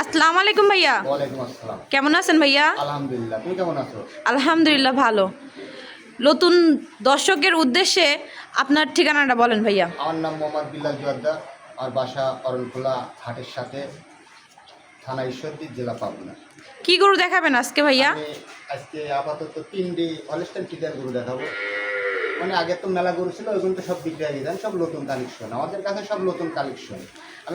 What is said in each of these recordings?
আসসালামু আলাইকুম ভাইয়া। ওয়ালাইকুম আসসালাম। কেমন আছেন ভাইয়া? আলহামদুলিল্লাহ, তুমি কেমন আছো? আলহামদুলিল্লাহ ভালো। নতুন দর্শকের উদ্দেশ্যে আপনার ঠিকানাটা বলেন ভাইয়া। আমার নাম মোহাম্মদ বিল্লাল জোয়ারদার, আর বাসা অরণখোলা হাটের সাথে, থানা ঈশ্বরদী, জেলা পাবনা। কি গরু দেখাবেন আজকে ভাইয়া? আমি আজকে আপাতত 3টি হলস্টাইন ফ্রিজিয়ান গরু দেখাবো। মানে আগে তো মেলা গরু ছিল, ওইগুলো তো সব বিক্রি হয়ে যায়, সব নতুন কালেকশন আমাদের কাছে, সব নতুন কালেকশন।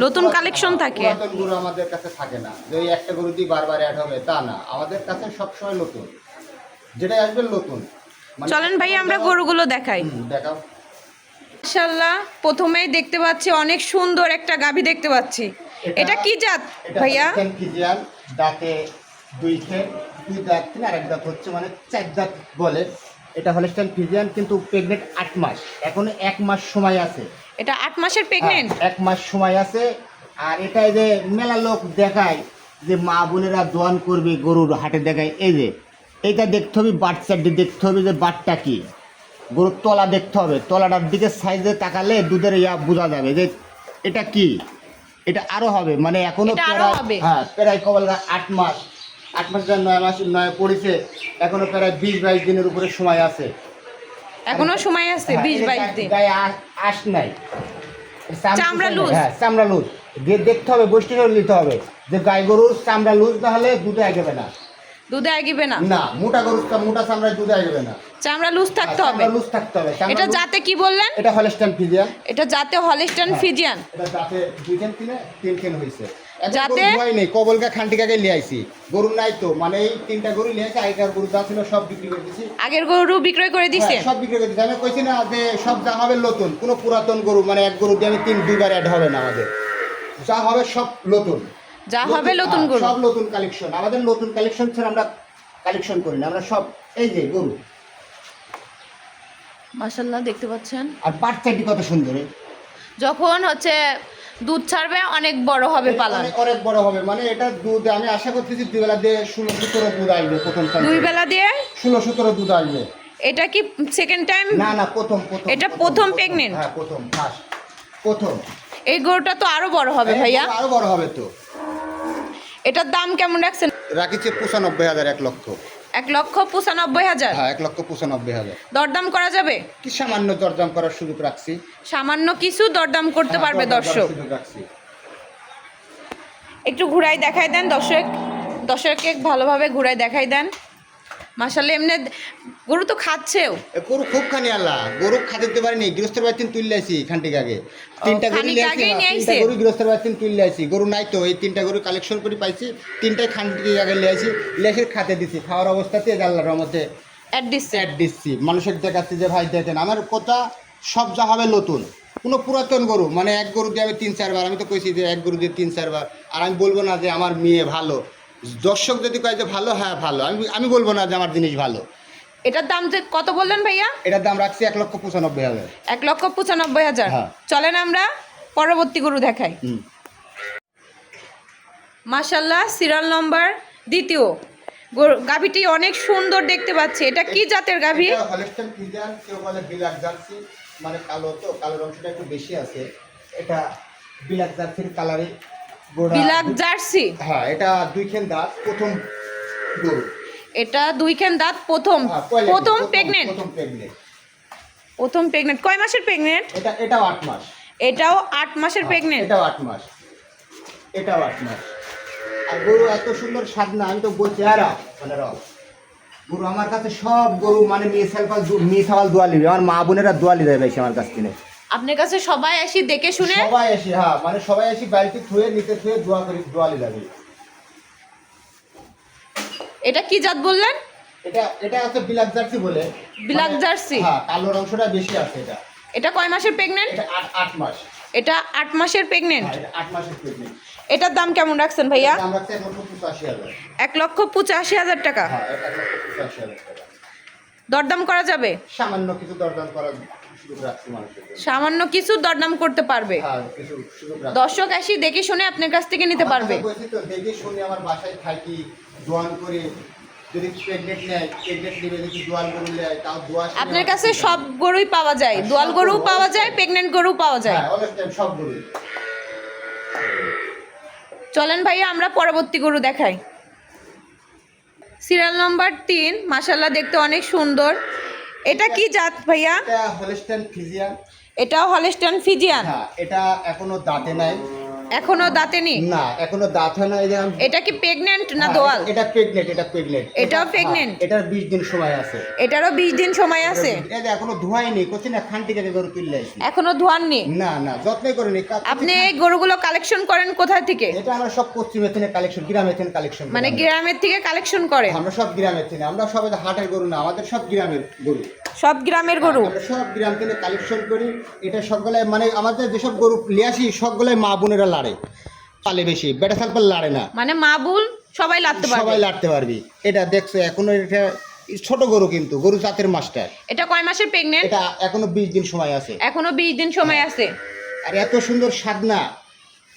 নতুন কালেকশন থাকে? পুরাতন গরু আমাদের কাছে থাকে না, যে ওই একটা গরু দিয়ে বারবার অ্যাড হবে তা না, আমাদের কাছে সবসময় নতুন, যেটাই আসবে নতুন। চলেন ভাইয়া আমরা গরুগুলো দেখাই। দেখাও। মাশাআল্লাহ, প্রথমেই দেখতে পাচ্ছি অনেক সুন্দর একটা গাভী দেখতে পাচ্ছি। এটা কি জাত ভাইয়া? ফ্রিজিয়ান, দাঁতে 2 খের, 2 দাঁত কিনা আর 1 দাঁত হচ্ছে, মানে 4 দাঁত বলে। এটা হলস্টাইন ফ্রিজিয়ান, কিন্তু প্রেগনেন্ট 8 মাস, এখনো 1 মাস সময় আছে। এটা 8 মাসের প্রেগনেন্ট? 1 মাস সময় আছে। আর এটাই যে মেলা লোক দেখায় যে মা বোনেরা দোয়ান করবে গরুর হাটে দেখায়, এই যে এইটা দেখতে হবে, বাচ্চাটি দেখতে হবে যে বাটটা কি, গরুর তলা দেখতে হবে, তলাটার দিকে সাইজে তাকালে দুধের বোঝা যাবে যে এটা কি। এটা আরো হবে, মানে এখনো প্রায় কবল 8 মাস, 8 মাস 9 মাস 9 পড়েছে, এখনো প্রায় 20-22 দিনের উপরে সময় আছে। এখনো সময় আছে 20-22 দিন। গায়ে আশ নাই, চামড়া লুজ। হ্যাঁ, চামড়া লুজ দেখতে হবে, বৈশিষ্ট্য নিতে হবে যে গাই গরুর চামড়া লুজ না হলে দুধে আগবে না, দুধে আগিবে না। না, মোটা গরুর মোটা চামড়ায় দুধে আগবে না, চামড়া লুজ থাকতে হবে। লুজ থাকতে হবে। এটা জাতে কি বললেন? এটা হলস্টাইন ফ্রিজিয়ান। এটা জাতে হলস্টাইন ফ্রিজিয়ান। এটা জাতে 2 খেন কিনে 3 খেন হইছে। জাতে হয় নাই, কবলকা খান্টিকাকে নিয়ে আইছি, গরু নাই তো, মানে এই 3টা গরু নিয়ে আইছি। আগের গরু যা ছিল সব বিক্রি করে দিয়েছি। আগের গরু বিক্রয় করে দিছে? সব বিক্রি করে দিয়েছি। আমি কইছি না যে সব যা হবে নতুন, কোনো পুরাতন গরু, মানে এক গরু দিয়ে আমি 2বার অ্যাড হবে না, আমাদের যা হবে সব নতুন, যা হবে নতুন গরু, সব নতুন কালেকশন। আমাদের নতুন কালেকশন ছাড়া আমরা কালেকশন করি না, আমরা সব এই যে গরু। মাশাআল্লাহ, দেখতে পাচ্ছেন। আর বাচ্চাটি কত সুন্দর, যখন হচ্ছে দুধ ছাড়বে অনেক বড় হবে পালন, অনেক বড় হবে। মানে এটা দুধ আমি আশা করতেছি 2 বেলা দিয়ে 16-17 দুধ আসবে প্রথম। 2 বেলা দিয়ে 16-17 দুধ আসবে। এটা কি সেকেন্ড টাইম? না, প্রথম। এটা প্রথম প্রেগনেন্ট? হ্যাঁ, প্রথম। এই গরুটা তো আরো বড় হবে ভাইয়া? আরো বড় হবে তো। এটার দাম কেমন রাখছেন? রাখিছে 95,000, 1 লক্ষ। 1,95,000? হ্যাঁ, 1,95,000। দরদাম করা যাবে? কি সামান্য দরদাম করার সুযোগ রাখছি। সামান্য কিছু দরদাম করতে পারবে দর্শক। একটু ঘুরাই দেখাই দেন দর্শককে ভালোভাবে ঘুরাই দেখাই দেন। মাশাআল্লাহ, এমনি গরু তো খাচ্ছেও। গরু খুব খানি আল্লাহ, গরু খাতে দিতে পারিনি, গৃহস্থের বাড়িতে তুললে আসি খান্টিক আগে। 3টা গরু গৃহস্থের বাড়িতে তুললে আসি, গরু নাই তো, এই 3টা গরু কালেকশন করে পাইছি, 3টাই খান্টিক আগে লিয়ে আসি, লেসের খাতে দিছি, খাওয়ার অবস্থাতে আল্লাহর রহমতে অ্যাড দিচ্ছি। মানুষের দেখাচ্ছি যে ভাই দেখেন আমার কথা, সব যা হবে নতুন, কোনো পুরাতন গরু, মানে এক গরু দিয়ে আমি 3-4 বার, আমি তো কইছি যে এক গরু দিয়ে 3-4 বার। আর আমি বলবো না যে আমার মেয়ে ভালো, দর্শক যদি কয় যে ভালো, হ্যাঁ ভালো, আমি বলবো না যে আমার জিনিস ভালো। এটার দাম কত বললেন ভাইয়া? এটার দাম রাখছি 1,95,000। 1,95,000। হ্যাঁ। চলেন আমরা পরবর্তী গরু দেখাই। মাশাআল্লাহ, সিরিয়াল নম্বর 2 গাভীটি অনেক সুন্দর দেখতে পাচ্ছি। এটা কি জাতের গাভী? হলস্টাইন ফ্রিজিয়ান, কেউ বলে বিলাক জার্সি, মানে কালো তো, কালোর অংশটা একটু বেশি আছে। এটা বিলাক জার্সির কালারে, বিলাক জার্সি। হ্যাঁ, এটা 2 খেন দাঁত, প্রথম গরু। এটা 2 খেন দাঁত, প্রথম প্রেগনেন্ট। প্রথম প্রেগনেন্ট। কয় মাসের প্রেগনেন্ট? এটাও 8 মাস। এটাও 8 মাসের প্রেগনেন্ট? এটাও 8 মাস। আর গরু এত সুন্দর স্বাদ না, আমি তো বলছি মানে গরু আমার কাছে সব গরু মানে মেয়ে সাওয়াল দোয়ালি, আমার মা বোনেরা দোয়ালি দেয় বেশি আমার কাছ থেকে। আপনার কাছে সবাই আসি দেখে শুনে? সবাই আসি, হ্যাঁ, মানে সবাই আসি বাড়িতে থুয়ে নিতে থুয়ে দোয়ালি যাবে। এটা কি জাত বললেন? এটা হচ্ছে ব্ল্যাক জার্সি বলে। Black jersey? হ্যাঁ, কালোর অংশটা বেশি আছে। এটা কয় মাসের প্রেগনেন্ট? এটা 8 মাস। এটা 8 মাসের প্রেগনেন্ট? হ্যাঁ, এটা 8 মাসের প্রেগনেন্ট। এটার দাম কেমন রাখছেন ভাইয়া? আমরা 1,85,000। 1,85,000 টাকা? হ্যাঁ, 1,85,000 টাকা। দরদাম করা যাবে? সামান্য কিছু দরদাম করা সুযোগ রাখছি মানুষের জন্য। সামান্য কিছু দরদাম করতে পারবে? হ্যাঁ, কিছু সুযোগ রাখছি। দর্শক আসি দেখে শুনে আপনার কাছ থেকে নিতে পারবে? বলছি তো, দেখে শুনে আমার বাসায় থাকি, দোয়ান করে, যদি প্রেগনেন্ট নেয়, প্রেগনেন্ট নেবে, যদি দোয়াল গরু নেয় তাও দোয়া। আপনার কাছে সব গরুই পাওয়া যায়, দোয়াল গরুও পাওয়া যায়, প্রেগনেন্ট গরুও পাওয়া যায়। হ্যাঁ, অনেক টাইম সব গরু। চলেন ভাইয়া আমরা পরবর্তী গরু দেখাই। সিরিয়াল নাম্বার 3, মাশাআল্লাহ দেখতে অনেক সুন্দর। এটা কি জাত ভাইয়া? এটা হলস্টাইন ফ্রিজিয়ান। এটাও হলস্টাইন ফ্রিজিয়ান? হ্যাঁ, এটা এখনো দাঁতে নাই। এখনো দাঁতে নেই? না, এখনো দাঁত হয় না। এটা কি প্রেগনেন্ট না দোয়াল? এটা প্রেগনেন্ট। এটা প্রেগনেন্ট। এটাও প্রেগনেন্ট? এটার 20 দিন সময় আছে। এটারও 20 দিন সময় আছে? এটা এখনো ধোয়াইনি, করছি না, খানটি থেকে গরু তুললে আসি। এখনো ধোয়াননি? না না, যত্নই করিনি। আপনি এই গরুগুলো কালেকশন করেন কোথা থেকে? এটা আমরা সব পশ্চিমের থেকে কালেকশন, গ্রামের থেকে কালেকশন। মানে গ্রামের থেকে কালেকশন করেন? আমরা সব গ্রামের থেকে, আমরা সবাই হাটের গরু না, আমাদের সব গ্রামের গরু। সব গ্রামের গরু? আমরা সব গ্রাম থেকে কালেকশন করি। এটা সবগুলাই মানে আমাদের যেসব গরু নিয়ে আসি সবগুলাই মা বোনেরা লাড়ে, পালে বেশি, বেটা সালপাল লাড়ে না। মানে মা বোন সবাই লাড়তে পারবে? সবাই লাড়তে পারবি। এটা দেখছো এখনো, এটা ছোট গরু কিন্তু গরু জাতের মাস্টার। এটা কয় মাসের প্রেগনেন্ট? এটা এখনো 20 দিন সময় আছে। এখনো 20 দিন সময় আছে? আর এত সুন্দর স্বাদ না,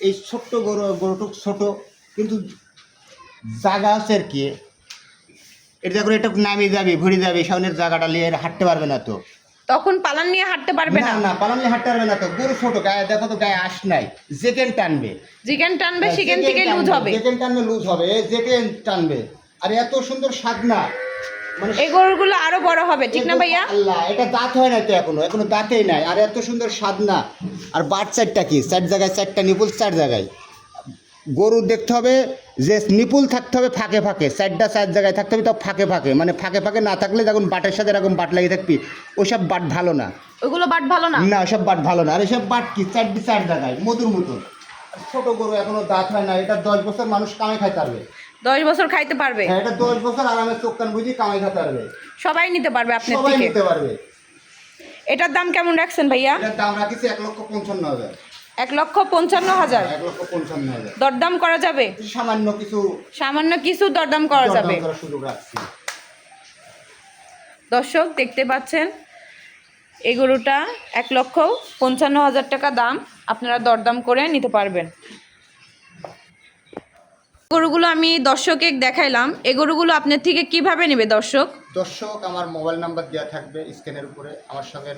এই ছোট্ট গরুটুক ছোট কিন্তু জায়গা আছে আর কি। এটা দেখো, এটা নামিয়ে যাবে, ভরে যাবে, সামনের জায়গাটা নিয়ে হাঁটতে পারবে না তো। তখন পালান নিয়ে হাঁটতে পারবে না? না, পালন নিয়ে হাঁটতে পারবে না তো। গরু ছোট, গায়ে দেখো তো, গায়ে আঁশ নাই, যেকেন টানবে। যেখান টানবে সেখান থেকে লুজ হবে? যেকেন টানবে লুজ হবে, যেকেন টানবে। আর এত সুন্দর স্বাদ না, মানে এই গরুগুলো আরো বড় হবে, ঠিক না ভাইয়া? আল্লাহ, এটা দাঁত হয় না তো, এখনো দাঁতেই নাই। আর এত সুন্দর স্বাদ না। আর বাট 4টা কি, 4 জায়গায় 4টা নিপুল, 4 জায়গায় গরু দেখতে হবে যে নিপুল থাকতে হবে ফাঁকে ফাঁকে, 4টা 4 জায়গায় থাকতে হবে, তাও ফাঁকে ফাঁকে, মানে ফাঁকে ফাঁকে না থাকলে যখন বাটের সাথে এরকম বাট লাগিয়ে থাকবি, ওইসব বাট ভালো না। ওইগুলো বাট ভালো না? না, ওইসব বাট ভালো না। আর এসব বাট কি 4 জায়গায় মধুর মতন। ছোট গরু এখনো দাঁত হয় না। এটা 10 বছর মানুষ কামাই খাইতে পারবে। 10 বছর খাইতে পারবে? হ্যাঁ, এটা 10 বছর আরামে চোখ কান বুঝি কামাই খেতে পারবে। সবাই নিতে পারবে আপনার সবাই থেকে? নিতে পারবে। এটার দাম কেমন রাখছেন ভাইয়া? এটার দাম রাখিছি 1,55,000। 1,55,000? 1,55,000। দরদাম করা যাবে? সামান্য কিছু দরদাম করা যাবে। করার সুযোগ রাখছি। দর্শক দেখতে পাচ্ছেন এই গরুটা 1,55,000 টাকা দাম, আপনারা দরদাম করে নিতে পারবেন। গরুগুলো আমি দর্শকে দেখাইলাম, এই গরুগুলো আপনার থেকে কিভাবে নেবে দর্শক? আমার মোবাইল নাম্বার দেওয়া থাকবে স্ক্রিনের উপরে, আমার সঙ্গে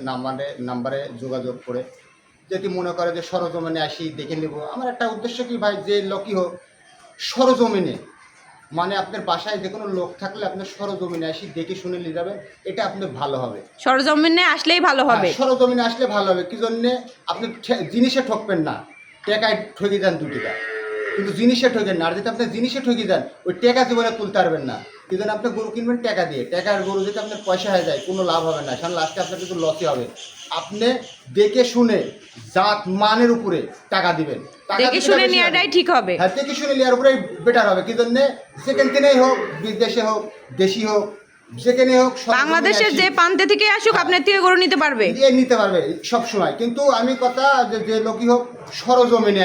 নাম্বারে যোগাযোগ করে যদি মনে করে যে সরজমিনে আসি দেখে নেব। আমার একটা উদ্দেশ্য কি ভাই, যে লোকই হোক সরজমিনে, মানে আপনার বাসায় যে কোনো লোক থাকলে আপনার সরজমিনে আসি দেখে শুনে নিয়ে যাবেন, এটা আপনার ভালো হবে। সরজমিনে আসলেই ভালো হবে? সরজমিনে আসলে ভালো হবে। কি জন্যে? আপনি জিনিসে ঠকবেন না, টাকায় ঠকে যান 2 টাকা, কিন্তু জিনিসে ঠকেন না। আর যদি আপনি জিনিসে ঠকে যান, ওই টাকা জীবনে তুলতে পারবেন না। কি জন্য? আপনি গরু কিনবেন টাকা দিয়ে, টাকার গরু যদি আপনার পয়সা হয়ে যায় কোনো লাভ হবে না, কারণ লাস্টে আপনার কিন্তু লসই হবে। আপনি দেখে শুনে জাত মানের উপরে টাকা দিবেন। দেখে শুনে নেওয়াটাই ঠিক হবে। হ্যাঁ, দেখে শুনে নেওয়ার উপরে বেটার হবে। কি জন্যে? সেকেন্ড দিনেই হোক, বিদেশে হোক, দেশি হোক, যেখানে হোক, বাংলাদেশের যে প্রান্তে থেকে আসুক আপনার থেকে গরু নিতে পারবে, নিতে পারবে সব সময়। কিন্তু আমি কথা যে লোকই হোক সরজমিনে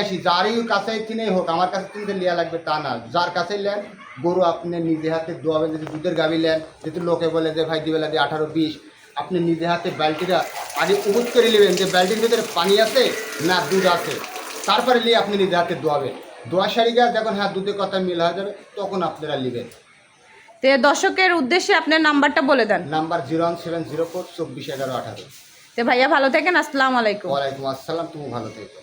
আসি, যারই কাছে কিনেই হোক, আমার কাছে কিনতে লিয়া লাগবে তা না। যার কাছে নেন গরু আপনি নিজে হাতে দোয়াবেন। যদি দুধের গাভী নেন, যদি লোকে বলে যে ভাই দিবেলা দিয়ে 18-20, আপনি নিজে হাতে বালতিটা আগে উবুত করে নেবেন যে বালতির ভিতরে পানি আছে না দুধ আছে, তারপরে নিয়ে আপনি নিজে হাতে দোয়াবেন। দোয়া সারিগা যখন হ্যাঁ দুধের কথা মিল হয়ে যাবে তখন আপনারা নেবেন। তো দর্শকের উদ্দেশ্যে আপনার নাম্বারটা বলে দেন। নাম্বার 01704 24 11 18। তো ভাইয়া ভালো থাকেন, আসসালামু আলাইকুম। ওয়ালাইকুম আসসালাম, তুমি ভালো থেকো।